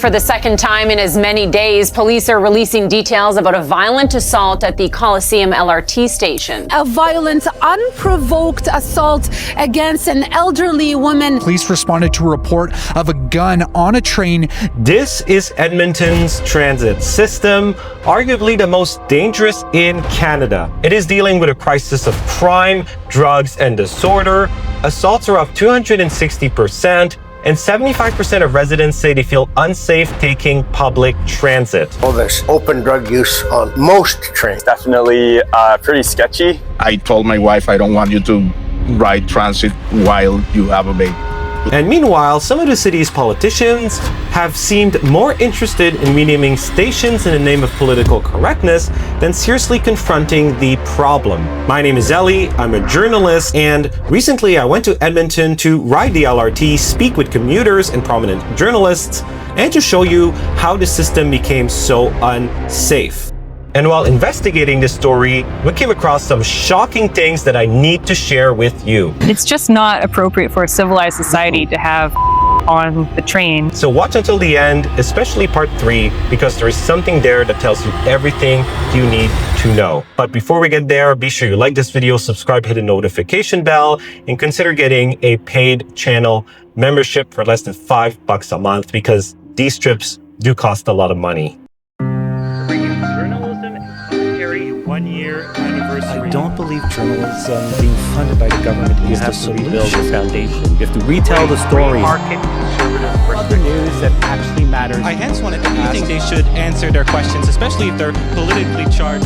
For the second time in as many days, police are releasing details about a violent assault at the Coliseum LRT station. A violent, unprovoked assault against an elderly woman. Police responded to a report of a gun on a train. This is Edmonton's transit system, arguably the most dangerous in Canada. It is dealing with a crisis of crime, drugs, and disorder. Assaults are up 260%. And 75% of residents say they feel unsafe taking public transit. Well, there's open drug use on most trains. Definitely pretty sketchy. I told my wife I don't want you to ride transit while you have a baby. And meanwhile, some of the city's politicians have seemed more interested in renaming stations in the name of political correctness than seriously confronting the problem. My name is Ellie, I'm a journalist, and recently I went to Edmonton to ride the LRT, speak with commuters and prominent journalists, and to show you how the system became so unsafe. And while investigating this story, we came across some shocking things that I need to share with you. It's just not appropriate for a civilized society to have on the train. So watch until the end, especially part 3, because there is something there that tells you everything you need to know. But before we get there, be sure you like this video, subscribe, hit the notification bell, and consider getting a paid channel membership for less than $5 a month, because these trips do cost a lot of money. 1-year anniversary. I don't believe journalism being funded by the government is the solution. You have to rebuild your foundation. You have to retell the story. Other news that actually matters. I hence wanted to ask. I think they should answer their questions, especially if they're politically charged.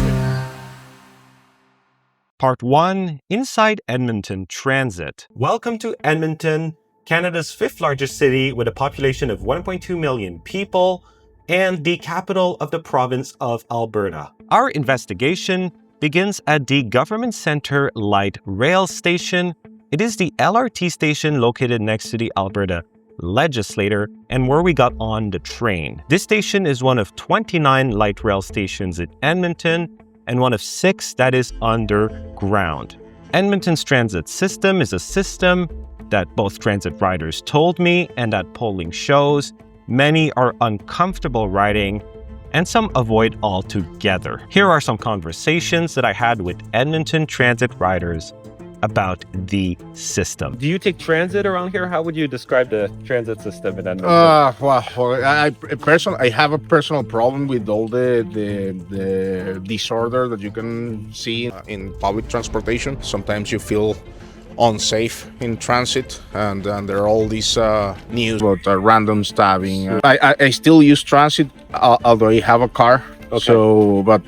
Part 1, Inside Edmonton Transit. Welcome to Edmonton, Canada's 5th largest city with a population of 1.2 million people, and the capital of the province of Alberta. Our investigation begins at the Government Centre Light Rail Station. It is the LRT station located next to the Alberta Legislature and where we got on the train. This station is one of 29 light rail stations in Edmonton and one of 6 that is underground. Edmonton's transit system is a system that both transit riders told me and that polling shows many are uncomfortable riding, and some avoid altogether. Here are some conversations that I had with Edmonton transit riders about the system. Do you take transit around here? How would you describe the transit system in Edmonton? I have a personal problem with all the disorder that you can see in public transportation. Sometimes you feel unsafe in transit, and there are all these news about random stabbing. I still use transit, although I have a car. Okay. So, but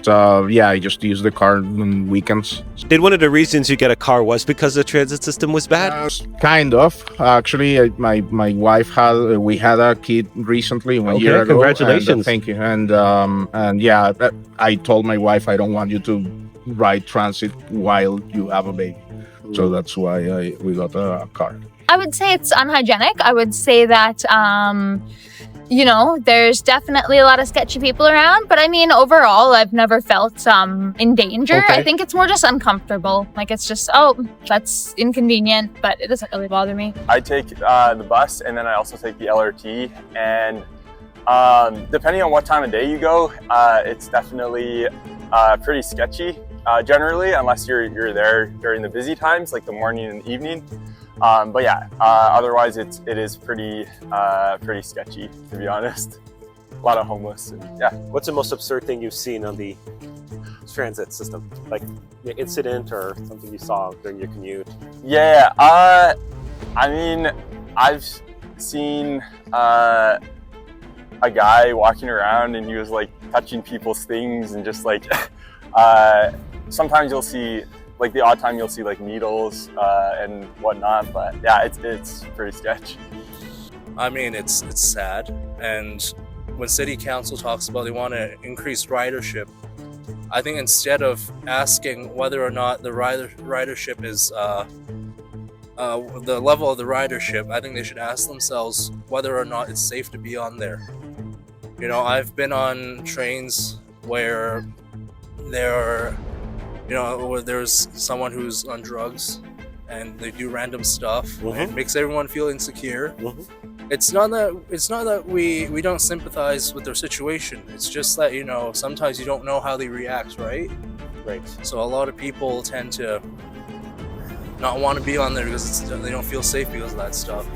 yeah, I just use the car on weekends. Did one of the reasons you get a car was because the transit system was bad? Kind of. Actually, my wife we had a kid recently 1 year ago. Congratulations! And, thank you. And yeah, I told my wife I don't want you to ride transit while you have a baby. So that's why we got a car. I would say it's unhygienic. I would say that, you know, there's definitely a lot of sketchy people around. But I mean, overall, I've never felt in danger. Okay. I think it's more just uncomfortable. Like, it's just, oh, that's inconvenient, but it doesn't really bother me. I take the bus, and then I also take the LRT. And depending on what time of day you go, it's definitely pretty sketchy. Generally, unless you're there during the busy times, like the morning and the evening. But yeah, otherwise it is pretty sketchy, to be honest. A lot of homeless. And, yeah. What's the most absurd thing you've seen on the transit system? Like an incident or something you saw during your commute? Yeah, I mean, I've seen a guy walking around and he was like touching people's things and just like sometimes you'll see, like the odd time you'll see like needles and whatnot, but yeah, it's pretty sketch. I mean, it's sad, and when City Council talks about they want to increase ridership, I think instead of asking whether or not the ridership is the level of the ridership, I think they should ask themselves whether or not it's safe to be on there. You know, I've been on trains where where there's someone who's on drugs and they do random stuff. It makes everyone feel insecure. It's not that we don't sympathize with their situation. It's just that, you know, sometimes you don't know how they react, right? Right. So a lot of people tend to not want to be on there because they don't feel safe because of that stuff.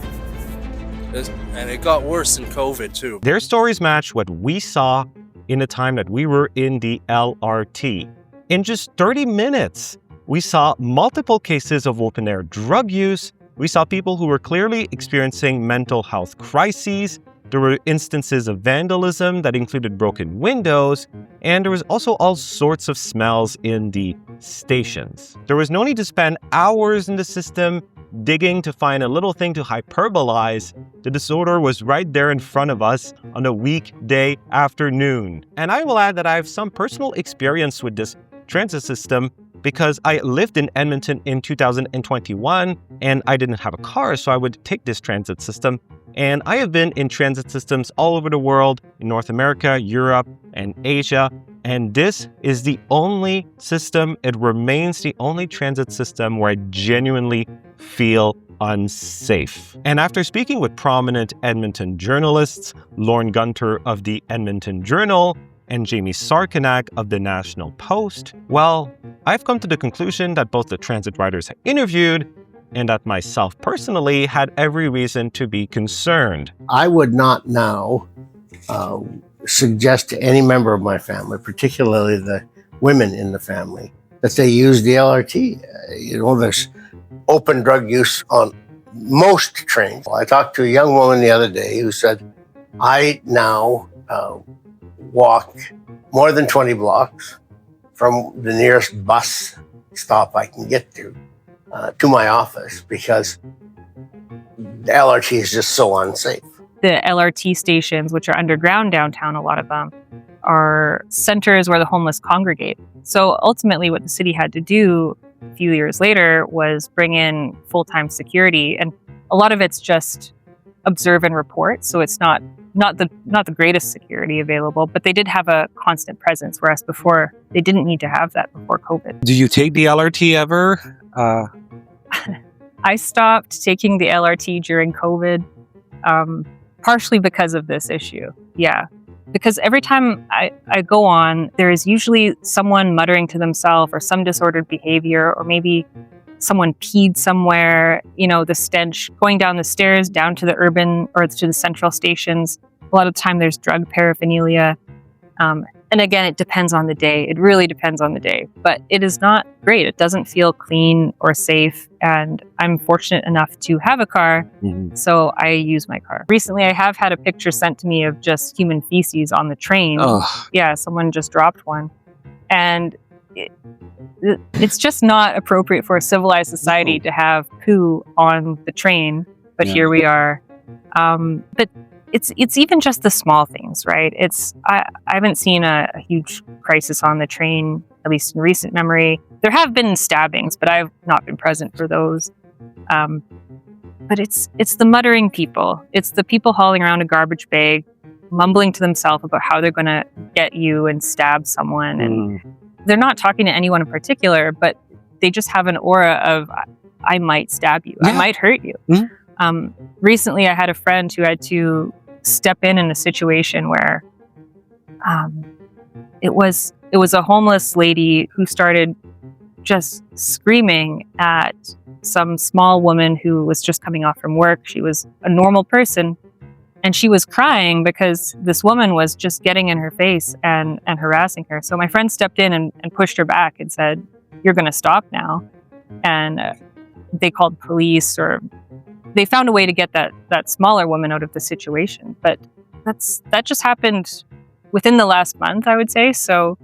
And it got worse in COVID too. Their stories match what we saw in the time that we were in the LRT. In just 30 minutes, we saw multiple cases of open-air drug use. We saw people who were clearly experiencing mental health crises. There were instances of vandalism that included broken windows, and there was also all sorts of smells in the stations. There was no need to spend hours in the system digging to find a little thing to hyperbolize. The disorder was right there in front of us on a weekday afternoon. And I will add that I have some personal experience with this transit system because I lived in Edmonton in 2021 and I didn't have a car, so I would take this transit system. And I have been in transit systems all over the world, in North America, Europe, and Asia. And this is the only system, it remains the only transit system where I genuinely feel unsafe. And after speaking with prominent Edmonton journalists, Lorne Gunter of the Edmonton Journal and Jamie Sarkanak of the National Post, well, I've come to the conclusion that both the transit riders I interviewed and that myself personally had every reason to be concerned. I would not now suggest to any member of my family, particularly the women in the family, that they use the LRT. You know, there's open drug use on most trains. I talked to a young woman the other day who said, I now walk more than 20 blocks from the nearest bus stop I can get to my office because the LRT is just so unsafe. The LRT stations, which are underground downtown, a lot of them, are centers where the homeless congregate. So ultimately what the city had to do a few years later was bring in full-time security. And a lot of it's just observe and report. So it's not the greatest security available, but they did have a constant presence, whereas before they didn't need to have that before COVID. Do you take the LRT ever? I stopped taking the LRT during COVID, partially because of this issue. Yeah. Because every time I go on, there is usually someone muttering to themselves or some disordered behavior, or maybe someone peed somewhere, you know, the stench going down the stairs, down to the urban or to the central stations. A lot of time there's drug paraphernalia. And again, it depends on the day. It really depends on the day, but it is not great. It doesn't feel clean or safe. And I'm fortunate enough to have a car, so I use my car. Recently, I have had a picture sent to me of just human feces on the train. Yeah, someone just dropped one. And it's just not appropriate for a civilized society to have poo on the train, but here we are. But it's even just the small things, right? I haven't seen a huge crisis on the train, at least in recent memory. There have been stabbings, but I've not been present for those. But it's the muttering people. It's the people hauling around a garbage bag, mumbling to themselves about how they're going to get you and stab someone. And they're not talking to anyone in particular, but they just have an aura of, I might stab you. I might hurt you. Recently, I had a friend who had to step in a situation where it was a homeless lady who started just screaming at some small woman who was just coming off from work. She was a normal person, and she was crying because this woman was just getting in her face and harassing her. So my friend stepped in and pushed her back and said, "You're going to stop now." And they called police, or they found a way to get that smaller woman out of the situation. But that just happened within the last month, I would say. So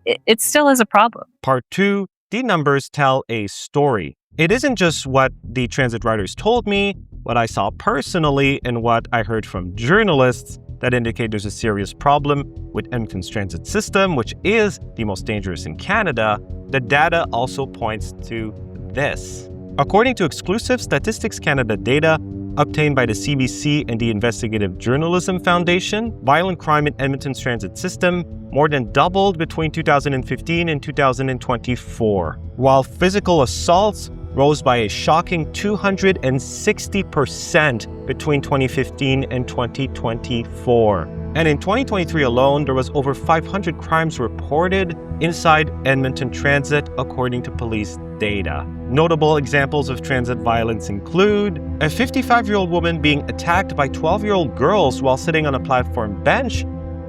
it still is a problem. Part 2, the numbers tell a story. It isn't just what the transit riders told me, what I saw personally, and what I heard from journalists that indicate there's a serious problem with Edmonton's transit system, which is the most dangerous in Canada. The data also points to this. According to exclusive Statistics Canada data obtained by the CBC and the Investigative Journalism Foundation, violent crime in Edmonton's transit system more than doubled between 2015 and 2024. While physical assaults rose by a shocking 260% between 2015 and 2024. And in 2023 alone, there was over 500 crimes reported inside Edmonton Transit, according to police data. Notable examples of transit violence include a 55-year-old woman being attacked by 12-year-old girls while sitting on a platform bench,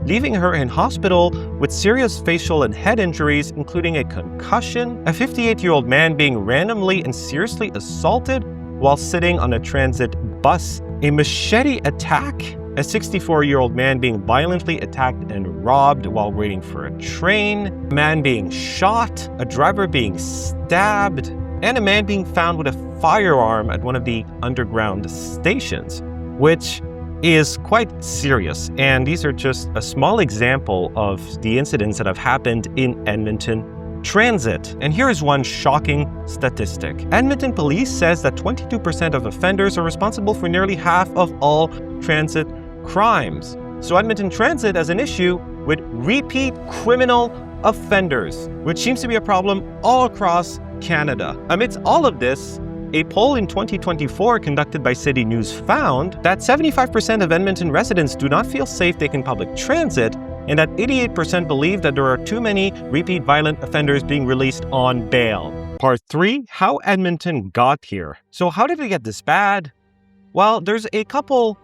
leaving her in hospital with serious facial and head injuries, including a concussion, a 58-year-old man being randomly and seriously assaulted while sitting on a transit bus, a machete attack, a 64-year-old man being violently attacked and robbed while waiting for a train, a man being shot, a driver being stabbed, and a man being found with a firearm at one of the underground stations, which is quite serious. And these are just a small example of the incidents that have happened in Edmonton Transit. And here is one shocking statistic. Edmonton Police says that 22% of offenders are responsible for nearly half of all transit crimes. So Edmonton Transit has an issue with repeat criminal offenders, which seems to be a problem all across Canada. Amidst all of this, a poll in 2024 conducted by City News found that 75% of Edmonton residents do not feel safe taking public transit, and that 88% believe that there are too many repeat violent offenders being released on bail. Part 3, how Edmonton got here. So how did it get this bad? Well, there's a couple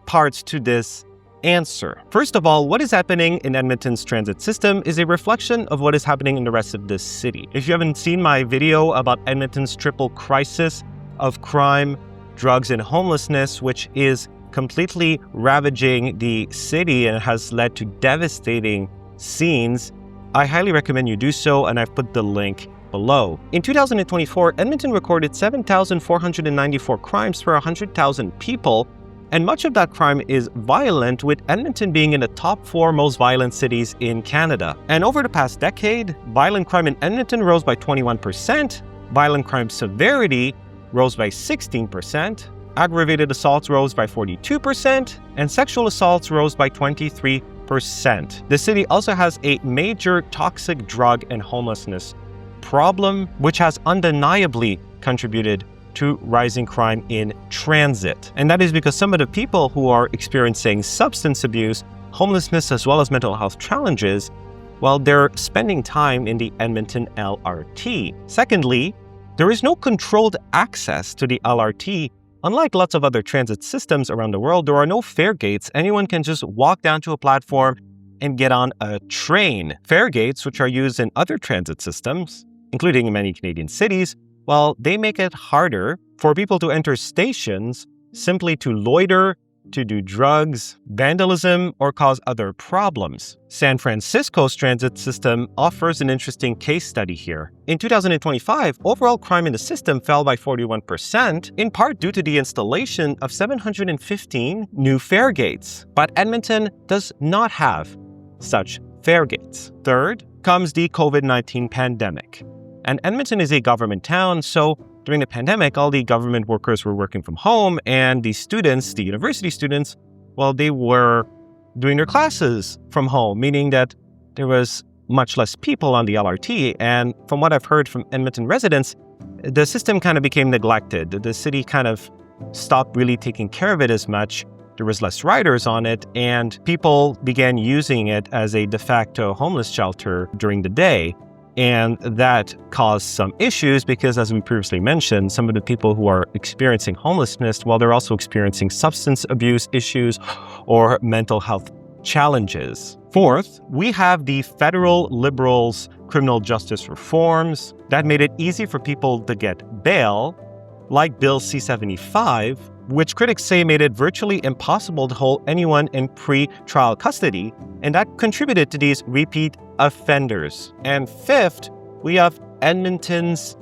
parts to this answer. First of all, what is happening in Edmonton's transit system is a reflection of what is happening in the rest of the city. If you haven't seen my video about Edmonton's triple crisis of crime, drugs, and homelessness, which is completely ravaging the city and has led to devastating scenes, I highly recommend you do so, and I've put the link below. In 2024, Edmonton recorded 7,494 crimes per 100,000 people, and much of that crime is violent, with Edmonton being in the top 4 most violent cities in Canada. And over the past decade, violent crime in Edmonton rose by 21%, violent crime severity rose by 16%, aggravated assaults rose by 42%, and sexual assaults rose by 23%. The city also has a major toxic drug and homelessness problem, which has undeniably contributed to rising crime in transit. And that is because some of the people who are experiencing substance abuse, homelessness, as well as mental health challenges, well, they're spending time in the Edmonton LRT. Secondly, there is no controlled access to the LRT. Unlike lots of other transit systems around the world, there are no fare gates. Anyone can just walk down to a platform and get on a train. Fare gates, which are used in other transit systems, including in many Canadian cities, well, they make it harder for people to enter stations simply to loiter, to do drugs, vandalism, or cause other problems. San Francisco's transit system offers an interesting case study here. In 2025, overall crime in the system fell by 41%, in part due to the installation of 715 new fare gates. But Edmonton does not have such fare gates. Third comes the COVID-19 pandemic. And Edmonton is a government town, so during the pandemic, all the government workers were working from home, and the students, the university students, well, they were doing their classes from home, meaning that there was much less people on the LRT. And from what I've heard from Edmonton residents, the system kind of became neglected. The city kind of stopped really taking care of it as much. There was less riders on it, and people began using it as a de facto homeless shelter during the day. And that caused some issues because, as we previously mentioned, some of the people who are experiencing homelessness, well, they're also experiencing substance abuse issues or mental health challenges. Fourth, we have the federal Liberals' criminal justice reforms that made it easy for people to get bail, like Bill C-75, which critics say made it virtually impossible to hold anyone in pre-trial custody, and that contributed to these repeat offenders. And fifth, we have Edmonton's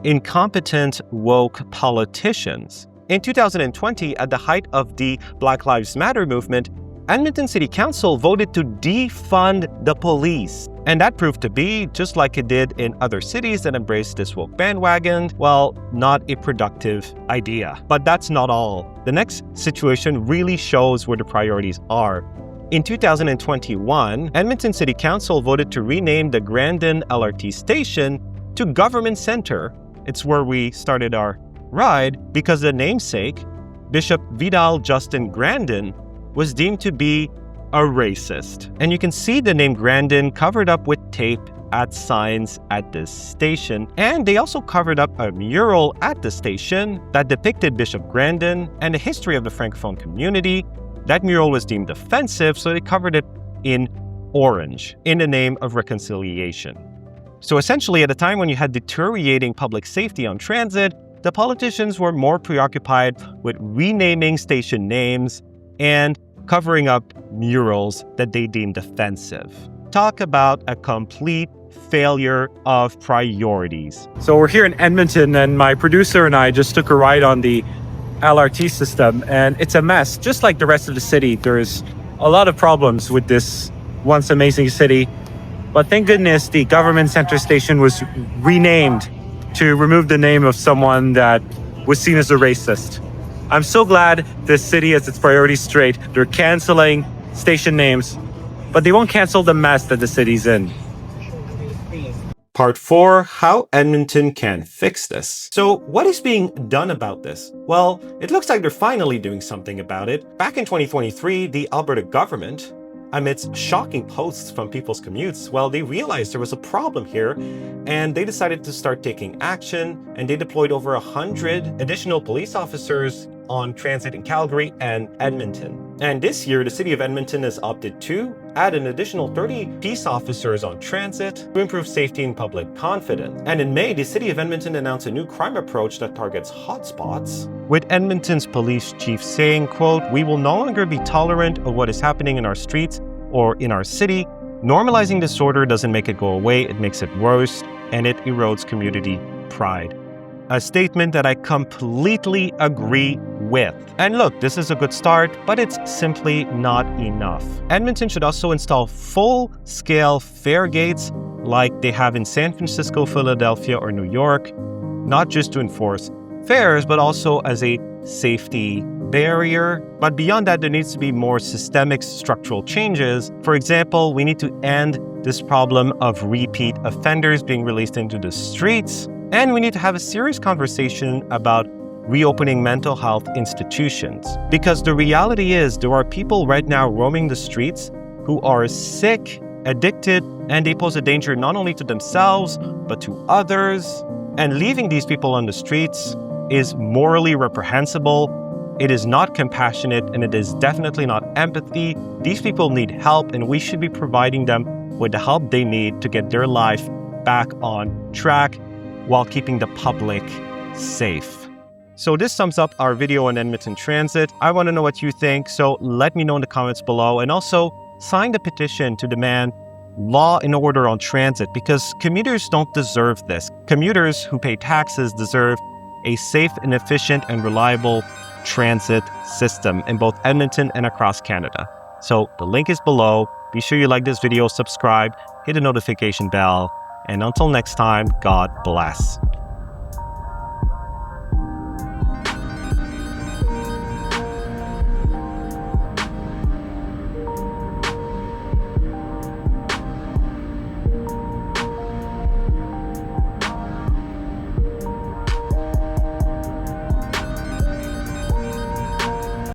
incompetent woke politicians. In 2020, at the height of the Black Lives Matter movement, Edmonton City Council voted to defund the police. And that proved to be, just like it did in other cities that embraced this woke bandwagon, well, not a productive idea. But that's not all. The next situation really shows where the priorities are. In 2021, Edmonton City Council voted to rename the Grandin LRT station to Government Center It's where we started our ride because the namesake, Bishop Vidal Justin Grandin, was deemed to be a racist. And you can see the name Grandin covered up with tape at signs at this station. And they also covered up a mural at the station that depicted Bishop Grandin and the history of the Francophone community. That mural was deemed offensive, so they covered it in orange in the name of reconciliation. So essentially, at a time when you had deteriorating public safety on transit, the politicians were more preoccupied with renaming station names and covering up murals that they deemed offensive. Talk about a complete failure of priorities. So we're here in Edmonton, and my producer and I just took a ride on the LRT system, and it's a mess. Just like the rest of the city, there's a lot of problems with this once amazing city. But thank goodness the government center station was renamed to remove the name of someone that was seen as a racist. I'm so glad this city has its priorities straight. They're canceling station names, but they won't cancel the mess that the city's in. Part 4, how Edmonton can fix this. So what is being done about this? Well, it looks like they're finally doing something about it. Back in 2023, the Alberta government, amidst shocking posts from people's commutes, well, they realized there was a problem here, and they decided to start taking action, and they deployed over 100 additional police officers on transit in Calgary and Edmonton. And this year, the city of Edmonton has opted to add an additional 30 peace officers on transit to improve safety and public confidence. And in May, the city of Edmonton announced a new crime approach that targets hotspots, with Edmonton's police chief saying, quote, "We will no longer be tolerant of what is happening in our streets or in our city. Normalizing disorder doesn't make it go away, it makes it worse, and it erodes community pride." A statement that I completely agree with. And look, this is a good start, but it's simply not enough. Edmonton should also install full-scale fare gates like they have in San Francisco, Philadelphia, or New York, not just to enforce fares, but also as a safety barrier. But beyond that, there needs to be more systemic structural changes. For example, we need to end this problem of repeat offenders being released into the streets. And we need to have a serious conversation about reopening mental health institutions. Because the reality is there are people right now roaming the streets who are sick, addicted, and they pose a danger not only to themselves, but to others. And leaving these people on the streets is morally reprehensible. It is not compassionate, and it is definitely not empathy. These people need help, and we should be providing them with the help they need to get their life back on track while keeping the public safe. So this sums up our video on Edmonton Transit. I want to know what you think, so let me know in the comments below. And also, sign the petition to demand law and order on transit, because commuters don't deserve this. Commuters who pay taxes deserve a safe and efficient and reliable transit system in both Edmonton and across Canada. So the link is below. Be sure you like this video, subscribe, hit the notification bell, and until next time, God bless.